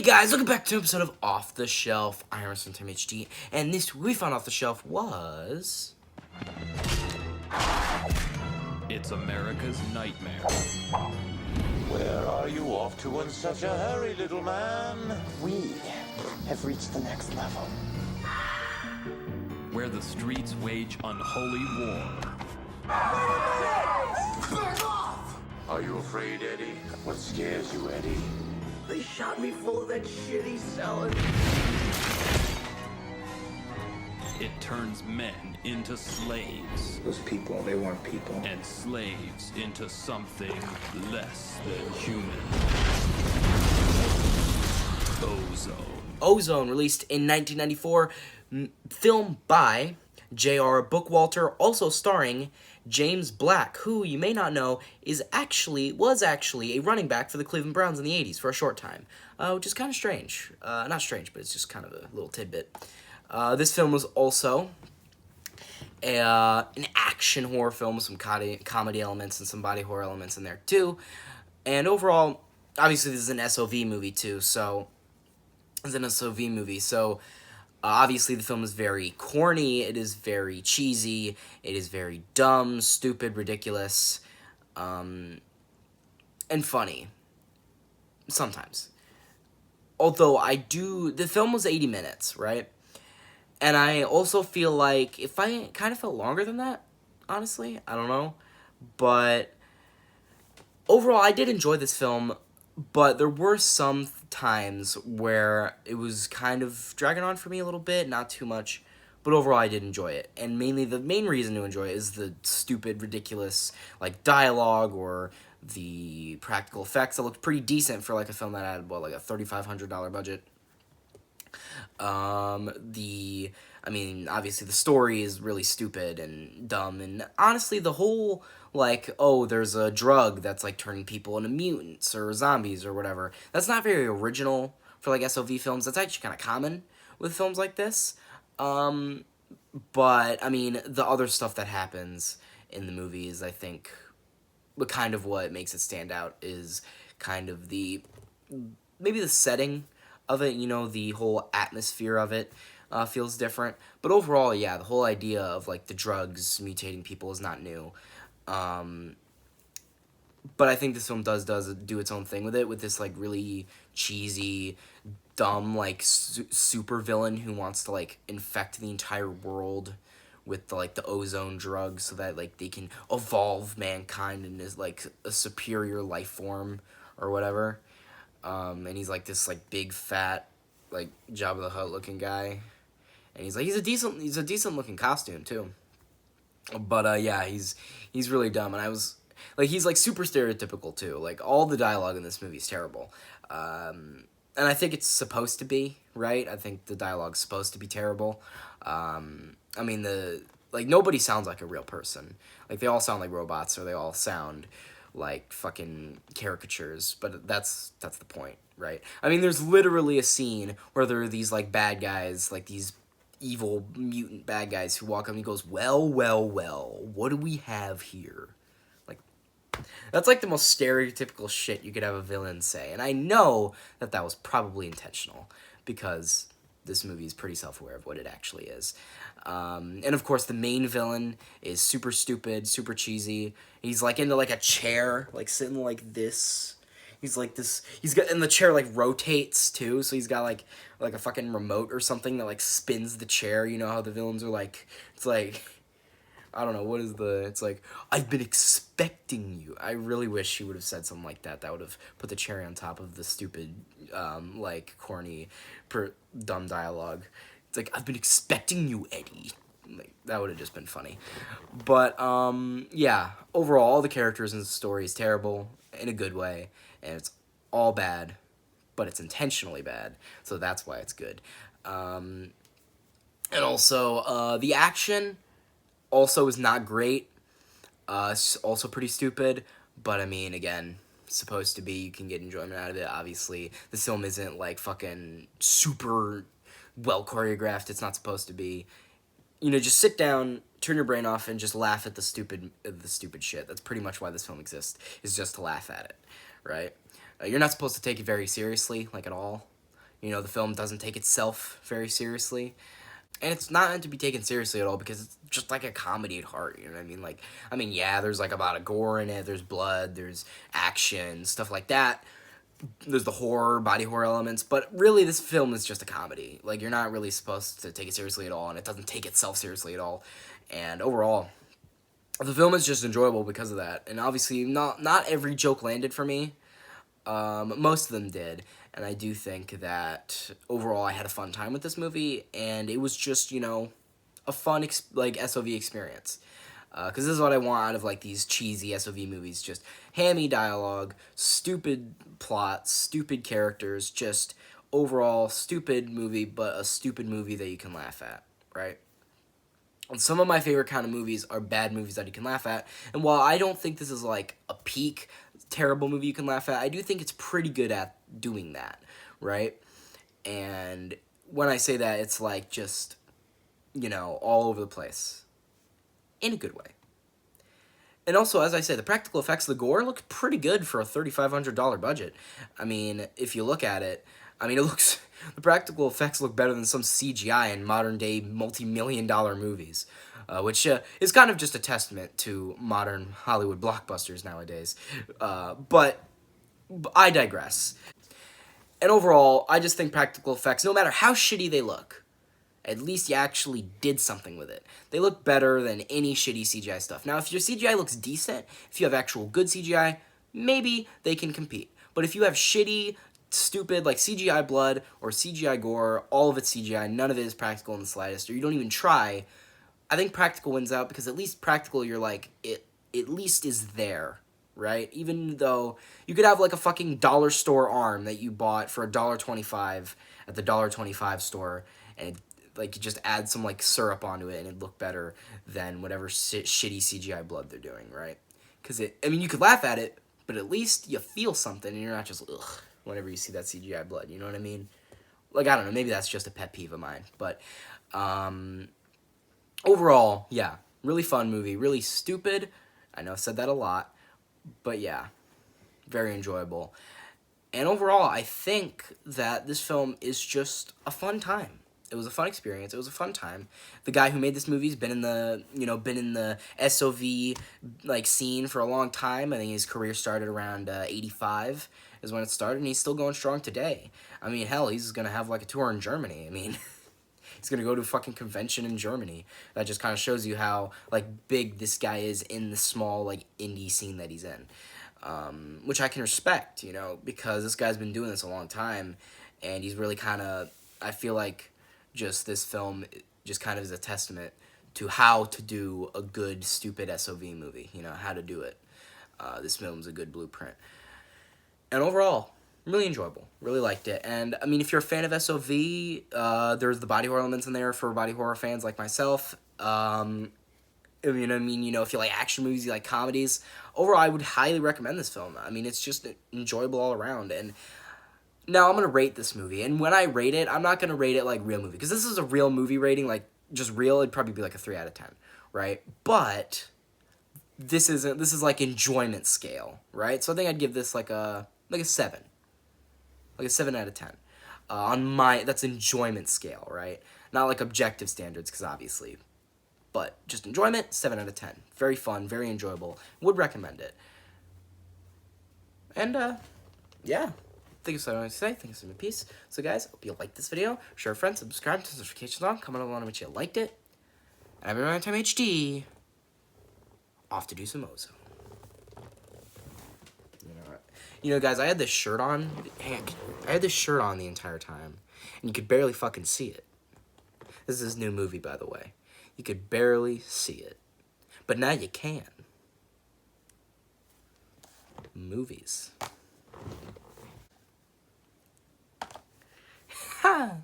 Hey guys, welcome back to an episode of Off the Shelf. I'm Emerson Tim HD, and this we found off the shelf was... It's America's nightmare. Where are you off to in such a hurry, little man? We have reached the next level. Where the streets wage unholy war. Are you afraid, Eddie? What scares you, Eddie? They shot me full of that shitty salad. It turns men into slaves. Those people, they weren't people. And slaves into something less than human. Ozone. Ozone, released in 1994, film by J.R. Bookwalter, also starring James Black, who you may not know was actually a running back for the Cleveland Browns in the 80s for a short time, which is kind of strange. Not strange, but it's just kind of a little tidbit. This film was also an action horror film with some comedy elements and some body horror elements in there too. And overall, obviously this is an SOV movie too, so obviously the film is very corny, it is very cheesy, it is very dumb, stupid, ridiculous, and funny. Sometimes. Although the film was 80 minutes, right? And I also feel like, if I kind of felt longer than that, honestly, I don't know. But overall, I did enjoy this film, but there were some times where it was kind of dragging on for me a little bit, not too much, but overall I did enjoy it. And mainly, the main reason to enjoy it is the stupid, ridiculous, dialogue or the practical effects that looked pretty decent for, a film that had, a $3,500 budget. Obviously the story is really stupid and dumb, and honestly the whole, there's a drug that's, turning people into mutants or zombies or whatever, that's not very original for, SOV films. That's actually kind of common with films like this, but, the other stuff that happens in the movies, I think, kind of what makes it stand out is kind of maybe the setting of it, the whole atmosphere of it feels different. But overall, yeah, the whole idea of, the drugs mutating people is not new. But I think this film does do its own thing with it, with this, really cheesy, dumb, super villain who wants to, infect the entire world with the ozone drug so that, they can evolve mankind into, a superior life form or whatever. And he's this big fat Jabba the Hutt looking guy, and he's a decent looking costume too. But yeah, he's really dumb, and I was he's super stereotypical too. All the dialogue in this movie is terrible, and I think it's supposed to be, right. I think the dialogue's supposed to be terrible. Nobody sounds like a real person. They all sound like robots, or they all sound like fucking caricatures, but that's the point, right? There's literally a scene where there are these bad guys, these evil mutant bad guys who walk up and he goes, well, what do we have here? That's the most stereotypical shit you could have a villain say, and I know that was probably intentional, because this movie is pretty self-aware of what it actually is. And of course the main villain is super stupid, super cheesy. He's into a chair, sitting this. He's and the chair rotates too, so he's got a fucking remote or something that spins the chair. You know how the villains are it's I don't know, what is it's I've been expecting you. I really wish he would have said something like that. That would have put the cherry on top of the stupid, corny, dumb dialogue. It's I've been expecting you, Eddie. That would have just been funny. But, yeah, overall, all the characters in the story is terrible, in a good way, and it's all bad, but it's intentionally bad, so that's why it's good. And also, the action also is not great, it's also pretty stupid, but, again, supposed to be, you can get enjoyment out of it, obviously. The film isn't, fucking super well choreographed. It's not supposed to be. Just sit down, turn your brain off, and just laugh at the stupid shit. That's pretty much why this film exists, is just to laugh at it, right? You're not supposed to take it very seriously, at all. You know, the film doesn't take itself very seriously. And it's not meant to be taken seriously at all because it's just like a comedy at heart, you know what I mean? Like, I mean, yeah, there's like a lot of gore in it, there's blood, there's action, stuff like that. There's the horror, body horror elements, but really this film is just a comedy. Like, you're not really supposed to take it seriously at all, and it doesn't take itself seriously at all. And overall, the film is just enjoyable because of that. And obviously, not every joke landed for me. Most of them did, and I do think that overall I had a fun time with this movie, and it was just, you know, a fun like SOV experience. Because this is what I want out of like these cheesy SOV movies: just hammy dialogue, stupid plots, stupid characters, just overall stupid movie, but a stupid movie that you can laugh at, right? And some of my favorite kind of movies are bad movies that you can laugh at. And while I don't think this is like a peak terrible movie you can laugh at, I do think it's pretty good at doing that, right? And when I say that, it's like just, you know, all over the place. In a good way. And also, as I said, the practical effects of the gore look pretty good for a $3,500 budget. I mean, if you look at it, I mean, the practical effects look better than some CGI in modern-day multi-million-dollar movies, which is kind of just a testament to modern Hollywood blockbusters nowadays. But I digress. And overall, I just think practical effects, no matter how shitty they look, at least you actually did something with it. They look better than any shitty CGI stuff. Now, if your CGI looks decent, if you have actual good CGI, maybe they can compete. But if you have shitty, stupid, like CGI blood or CGI gore, all of it's CGI, none of it is practical in the slightest, or you don't even try, I think practical wins out, because at least practical, you're like, it at least is there, right? Even though you could have like a fucking dollar store arm that you bought for $1.25 at the $1.25 store, and like you just add some like syrup onto it and it'd look better than whatever shitty CGI blood they're doing, right? Because I mean, you could laugh at it, but at least you feel something and you're not just ugh whenever you see that CGI blood. You know what I mean? Like, I don't know, maybe that's just a pet peeve of mine, but overall, yeah, really fun movie, really stupid. I know I've said that a lot, but yeah, very enjoyable. And overall, I think that this film is just a fun time. It was a fun experience. It was a fun time. The guy who made this movie has been in the SOV like scene for a long time. I think his career started around 85 is when it started, and he's still going strong today. I mean, hell, he's gonna have like a tour in Germany. I mean, he's gonna go to a fucking convention in Germany. That just kind of shows you how like big this guy is in the small like indie scene that he's in. Which I can respect, you know, because this guy's been doing this a long time, and he's really kind of, I feel like, just this film just kind of is a testament to how to do a good, stupid SOV movie, you know, how to do it. This film's a good blueprint. And overall, really enjoyable. Really liked it. And, I mean, if you're a fan of SOV, there's the body horror elements in there for body horror fans like myself. You know what I mean? You know, if you like action movies, you like comedies, overall, I would highly recommend this film. I mean, it's just enjoyable all around. And now I'm going to rate this movie. And when I rate it, I'm not going to rate it like real movie. Because this is a real movie rating, like just real, it'd probably be like a 3 out of 10, right? But this is like enjoyment scale, right? So I think I'd give this like a 7. Like a 7 out of 10. That's enjoyment scale, right? Not like objective standards, because obviously. But just enjoyment, 7 out of 10. Very fun, very enjoyable. Would recommend it. And, yeah. Thank you so much for today. Thank you so much. Peace. So, guys, hope you liked this video. Share with friends, subscribe, turn notifications on, comment along which you liked it. And I'm Time HD. Off to do some Ozone. You know, guys, I had this shirt on. I had this shirt on the entire time, and you could barely fucking see it. This is his new movie, by the way. You could barely see it. But now you can. Movies. Ha!